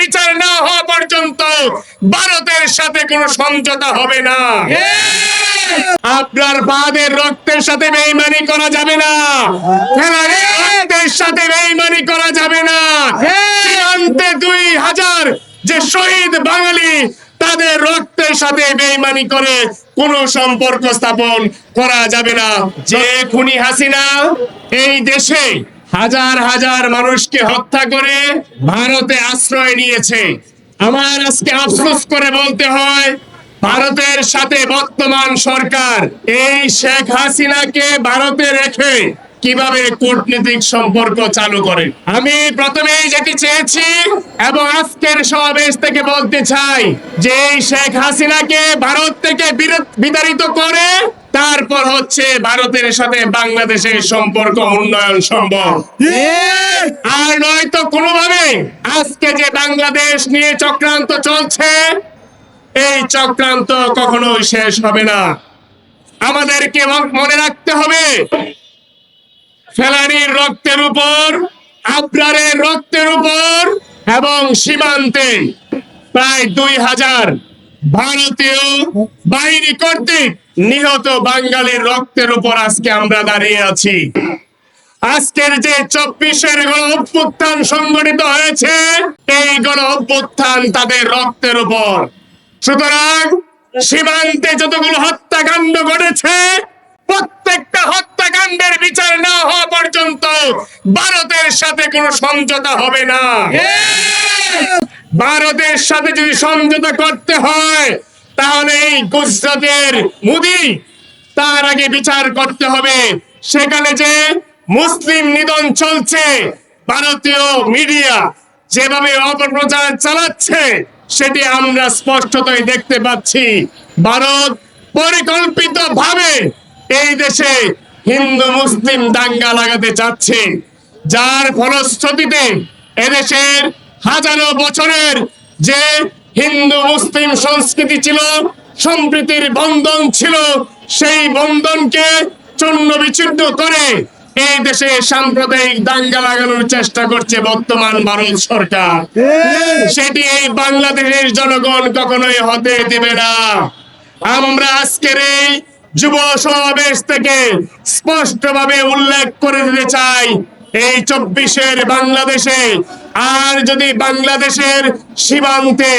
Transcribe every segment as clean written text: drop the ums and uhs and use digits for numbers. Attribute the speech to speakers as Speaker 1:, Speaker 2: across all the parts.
Speaker 1: বিচার না হওয়া পর্যন্ত ভারতের সাথে কোনো সমঝোতা হবে না। আপনার বাদের রক্তের সাথে বেঈমানি করা যাবে না, ফেলানির রক্তের সাথে বেঈমানি করা যাবে না। সীমান্তে 2000 যে শহীদ বাঙালি, তাদের রক্তের সাথে বেঈমানি করে কোনো সম্পর্ক স্থাপন করা যাবে না। যে খুনি হাসিনা এই দেশে হাজার হাজার মানুষকে হত্যা করে ভারতে আশ্রয় নিয়েছে, আমার আজকে আফসোস করে বলতে হয়, ভারতের সাথে বর্তমান সরকার এই শেখ হাসিনাকে ভারতে রেখে কিভাবে কূটনীতিক সম্পর্ক চালু করে। আমি প্রথমেই যেটি চেয়েছি এবং আজকের সমাবেশ থেকে বলতে চাই যে এই শেখ হাসিনাকে ভারত থেকে বিতাড়িত করে তারপর হচ্ছে ভারতের সাথে বাংলাদেশের সম্পর্ক উন্নয়ন সম্ভব। আর নয়তো কোনোভাবে আজকে যে বাংলাদেশ নিয়ে চক্রান্ত চলছে, এই চক্রান্ত কখনোই শেষ হবে না। আমাদেরকে মনে রাখতে হবে, ফেলানির রক্তের উপর, আবরারের রক্তের উপর এবং সীমান্তে প্রায় 2000 ভারতীয় বাহিনী কর্তৃক নিহত বাঙালির রক্তের উপর আজকে আমরা দাঁড়িয়ে আছি। আজকের যে 24-এর গণ অভ্যুত্থান সংগঠিত হয়েছে, এই গণ অভ্যুত্থান তাদের রক্তের উপর। সুতরাং সীমান্তে যতগুলো হত্যাকাণ্ড ঘটেছে, প্রত্যেকটা হত্যাকাণ্ডের বিচার না হওয়া পর্যন্ত ভারতের সাথে কোনো সমঝোতা হবে না। ভারতের সাথে যদি সমঝোতা করতে হয়, তাহলে এই গুজরাটের মোদি, তার আগে বিচার করতে হবে সেখানে যে মুসলিম নিধন চলছে, ভারতীয় মিডিয়া যেভাবে অপপ্রচার চালাচ্ছে, সেটি আমরা স্পষ্টতই দেখতে পাচ্ছি। ভারত পরিকল্পিতভাবে এই দেশে হিন্দু মুসলিম দাঙ্গা লাগাতে চাচ্ছে, যার ফলশ্রুতিতে এদেশের হাজারো বছরের যে হিন্দু মুসলিম সংস্কৃতি ছিল, সম্প্রীতির বন্ধন ছিল, সেই বন্ধনকে চূর্ণ বিচ্ছিন্ন করে এই দেশে সাম্প্রদায়িক দাঙ্গা লাগানোর চেষ্টা করছে বর্তমান ভারত সরকার। সেটি এই বাংলাদেশের জনগণ কখনোই হতে দেবে না। আমরা আজকের এই যুব সমাবেশ থেকে স্পষ্টভাবে উল্লেখ করে দিতে চাই, এই 24-এর বাংলাদেশে আর যদি বাংলাদেশের সীমান্তে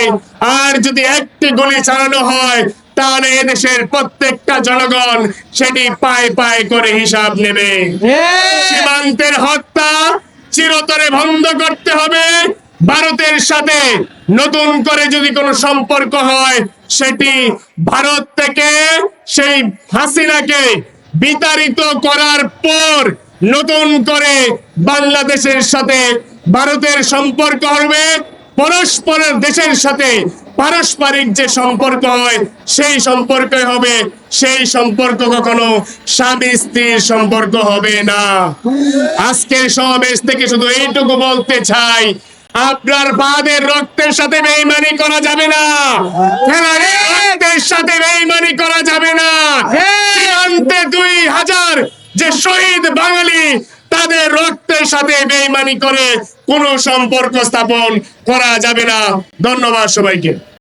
Speaker 1: আর যদি একটি গুলি চালানো হয়, তাহলে এদেশের প্রত্যেকটা জনগণ সেটি পায়ে পায়ে করে হিসাব নেবে। সীমান্তের হত্যা চিরতরে বন্ধ করতে হবে। ভারতের সাথে নতুন করে যদি কোনো সম্পর্ক হয়, সেটি ভারত থেকে সেই হাসিনাকে বিতাড়িত করার পর নতুন করে বাংলাদেশের সাথে ভারতের সম্পর্ক হবে। পরস্পরের দেশের সাথে পারস্পরিক যে সম্পর্ক হয়, সেই সম্পর্ক হবে। সেই সম্পর্ক কখনো স্বামী স্ত্রীর সম্পর্ক হবে না। আজকের সমাবেশ থেকে শুধু এইটুকু বলতে চাই, আপনার বাদের রক্তের সাথে বেঈমানি করা যাবে না, ফেলানির রক্তের সাথে বেঈমানি করা যাবে না। সীমান্তে 2000 যে শহীদ বাঙালি, তাদের রক্তের সাথে বেঈমানি করে কোনো সম্পর্ক স্থাপন করা যাবে না। ধন্যবাদ সবাইকে।